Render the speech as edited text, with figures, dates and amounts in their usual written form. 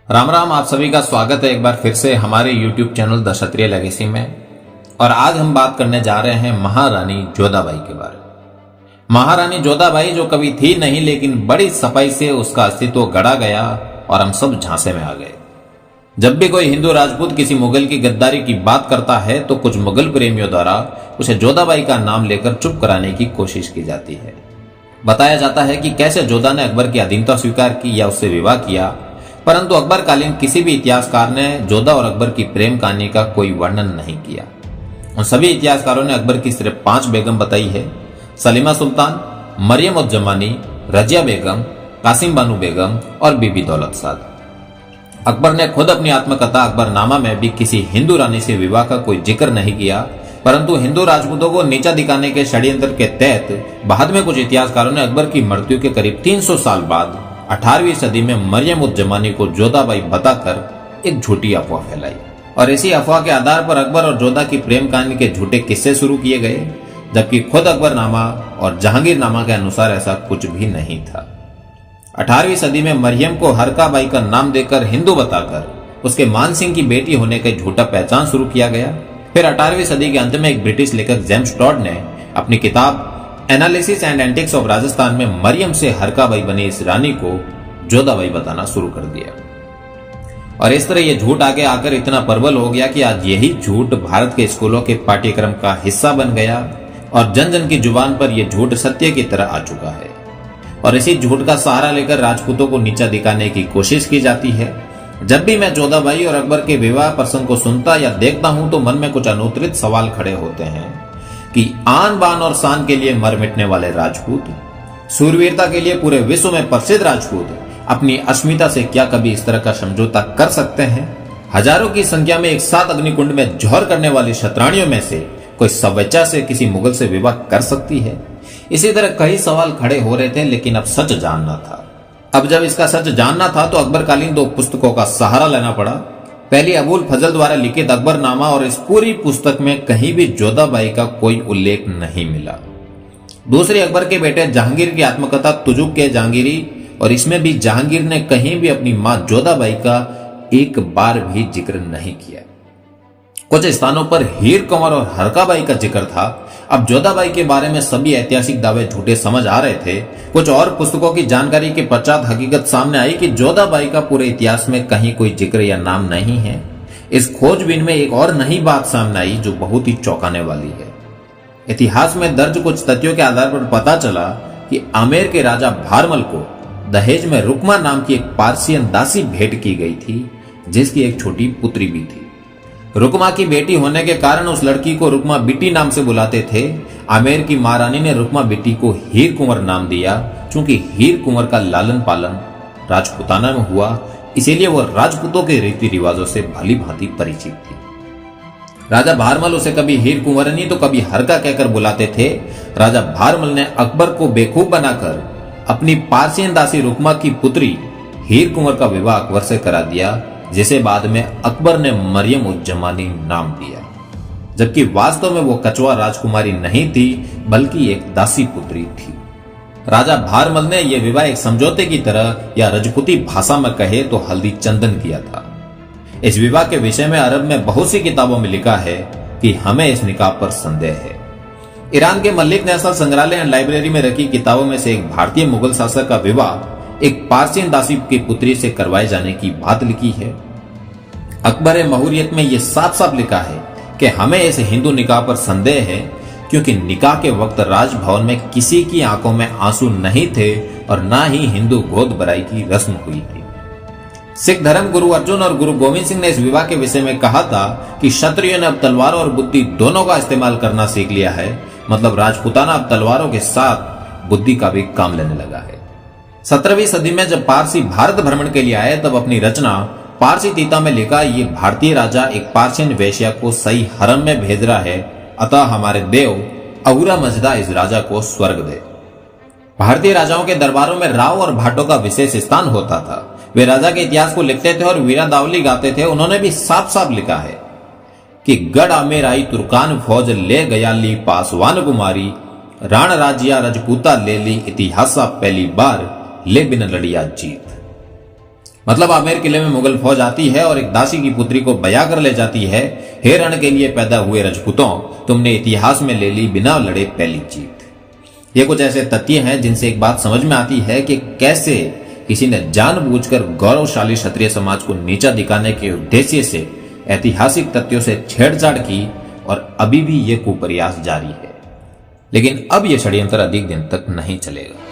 राम राम, आप सभी का स्वागत है एक बार फिर से हमारे YouTube channel the Kshatriya legacy में। और आज हम बात करने जा रहे हैं महारानी जोधाबाई के बारे में। महारानी जोधाबाई जो कभी थी नहीं, लेकिन बड़ी सफाई से उसका अस्तित्व गढ़ा गया और हम सब झांसे में आ गए। जब भी कोई हिंदू राजपूत किसी मुगल की गद्दारी की बात करता है तो कुछ मुगल प्रेमियों द्वारा उसे जोधाबाई का नाम लेकर चुप कराने की कोशिश की जाती है। बताया जाता है कि कैसे जोधा ने अकबर की अधीनता स्वीकार की या उससे विवाह किया, परंतु अकबर कालीन किसी भी इतिहासकार ने जोधा और अकबर की प्रेम कहानी का कोई वर्णन नहीं किया। उन सभी इतिहासकारों ने अकबर की सिर्फ 5 बेगम बताई है: सलीमा सुल्तान, मरियम उज जमानी, रजिया बेगम, कासिम बानू बेगम और बीबी दौलत साद। अकबर ने खुद अपनी आत्मकथा अकबरनामा में भी किसी हिंदू रानी से विवाह का कोई जिक्र नहीं किया, परंतु हिंदू राजपूतों को नीचा दिखाने के षड्यंत्र के तहत बाद में कुछ इतिहासकारों ने अकबर की मृत्यु के करीब 300 साल बाद 18वीं सदी में मरियम उज जमानी को जोधाबाई बताकर एक झूठी अफवाह फैलाई। और इसी अफवाह के आधार पर अकबर और जोधा की प्रेम कहानी के झूठे किस्से शुरू किए गए, जबकि खुद अकबरनामा और जहांगीरनामा के अनुसार ऐसा कुछ भी नहीं था। 18वीं सदी में मरियम को हरकाबाई का नाम देकर हिंदू बताकर उसके मान सिंह की बेटी होने का झूठा पहचान शुरू किया गया। फिर 18वीं सदी के अंत में एक ब्रिटिश लेखक जेम्स टॉड ने अपनी किताब analysis and antics of Rajasthan में मरियम से हरकाबाई बनी इस रानी को जोधाबाई बताना शुरू कर दिया। और इस तरह यह झूठ आगे आकर इतना प्रबल हो गया कि आज यही झूठ भारत के स्कूलों के पाठ्यक्रम का हिस्सा बन गया और जन जन की जुबान पर यह झूठ सत्य की तरह आ चुका है। और इसी झूठ का सहारा लेकर राजपूतों को नीचा दिखाने की कोशिश की जाती है। जब भी मैं जोधाबाई और अकबर के विवाह प्रसंग को सुनता या देखता हूं तो मन में कुछ अनुत्तरित सवाल खड़े होते हैं कि आन बान और शान के लिए मर मिटने वाले राजपूत, सूरवीरता के लिए पूरे विश्व में प्रसिद्ध राजपूत अपनी अस्मिता से क्या कभी इस तरह का समझौता कर सकते हैं? हजारों की संख्या में एक साथ अग्निकुंड में जौहर करने वाली शतरानियों में से कोई स्वेच्छा से किसी मुगल से विवाह कर सकती है? इसी तरह कई सवाल खड़े हो रहे थे, लेकिन अब सच जानना था। अब जब इसका सच जानना था तो अकबरकालीन 2 पुस्तकों का सहारा लेना पड़ा। पहली अबुल फजल द्वारा लिखित अकबरनामा, और इस पूरी पुस्तक में कहीं भी जोधाबाई का कोई उल्लेख नहीं मिला। दूसरी अकबर के बेटे जहांगीर की आत्मकथा तुजुक के जहांगीरी, और इसमें भी जहांगीर ने कहीं भी अपनी मां जोधाबाई का एक बार भी जिक्र नहीं किया। कुछ स्थानों पर हीर कुंवर और हरकाबाई का जिक्र था। अब जोधाबाई के बारे में सभी ऐतिहासिक दावे झूठे समझ आ रहे थे। कुछ और पुस्तकों की जानकारी के पश्चात हकीकत सामने आई कि जोधाबाई का पूरे इतिहास में कहीं कोई जिक्र या नाम नहीं है। इस खोजबीन में एक और नई बात सामने आई जो बहुत ही चौंकाने वाली है। इतिहास में दर्ज कुछ तथ्यों के आधार पर पता चला कि आमेर के राजा भारमल को दहेज में रुकमा नाम की एक पारसियन दासी भेंट की गई थी, जिसकी एक छोटी पुत्री भी थी। रुकमा की बेटी होने के कारण उस लड़की को रुकमा बिटी नाम से बुलाते थे। आमेर की महारानी ने रुकमा बिटी को हीर कुंवर नाम दिया, क्योंकि हीर कुंवर का लालन पालन राजपुताना में हुआ, इसीलिए वह राजपूतों के रीति रिवाजों से भली भांति परिचित थी। राजा भारमल उसे कभी हीर कुंवर नहीं तो कभी हरका कहकर बुलाते थे। राजा भारमल ने अकबर को बेवकूफ बनाकर अपनी पारसियन दासी रुकमा की पुत्री हीर कुंवर का विवाह अकबर से करा दिया, जिसे बाद में अकबर ने मरियम उज जमानी नाम दिया, जबकि वास्तव में वो कछवा राजकुमारी नहीं थी, बल्कि एक दासी पुत्री थी। राजा भारमल ने यह विवाह एक समझौते की तरह या रजपूती भाषा में कहे तो हल्दी चंदन किया था। इस विवाह के विषय में अरब में बहुत सी किताबों में लिखा है कि हमें इस निकाह पर संदेह है। ईरान के मल्लिक नेशनल संग्रहालय एंड लाइब्रेरी में रखी किताबों में से एक भारतीय मुगल शासक का विवाह एक पारसियन दासी की पुत्री से करवाए जाने की बात लिखी है। अकबर महुरियत में यह साफ साफ लिखा है कि हमें इस हिंदू निकाह पर संदेह है, क्योंकि निकाह के वक्त राजभवन में किसी की आंखों में आंसू नहीं थे और ना ही हिंदू गोद भराई की रस्म हुई थी। सिख धर्म गुरु अर्जुन और गुरु गोविंद सिंह ने इस विवाह के विषय में कहा था कि क्षत्रियों ने अब तलवारों और बुद्धि दोनों का इस्तेमाल करना सीख लिया है, मतलब राजपूताना अब तलवारों के साथ बुद्धि का भी काम लेने लगा है। 17वीं सदी में जब पारसी भारत भ्रमण के लिए आए तब अपनी रचना पारसी तीता में लिखा, ये भारतीय राजा एक पारसियन वेश्या को सही हरम में भेज रहा है, अतः हमारे देव अहुरा मजदा इस राजा को स्वर्ग दे। भारतीय राजाओं के दरबारों में राव और भाटों का विशेष स्थान होता था। वे राजा के इतिहास को लिखते थे और वीरादावली गाते थे। उन्होंने भी साफ साफ लिखा है कि गढ़ आमेर आई तुर्कान फौज ले गया ली पासवान कुमारी, राण राजिया रजपूता ले ली इतिहासा पहली बार ले बिन लड़िया जीत। मतलब आमेर किले में मुगल फौज आती है और एक दासी की पुत्री को बया कर ले जाती है। हे रण के लिए पैदा हुए रजपूतों, तुमने इतिहास में ले ली बिना लड़े पहली जीत। ये कुछ ऐसे तथ्य हैं जिनसे एक बात समझ में आती है कि कैसे किसी ने जानबूझकर गौरवशाली क्षत्रिय समाज को नीचा दिखाने के उद्देश्य से ऐतिहासिक तथ्यों से छेड़छाड़ की और अभी भी ये कुप्रयास जारी है। लेकिन अब यह षड्यंत्र अधिक दिन तक नहीं चलेगा।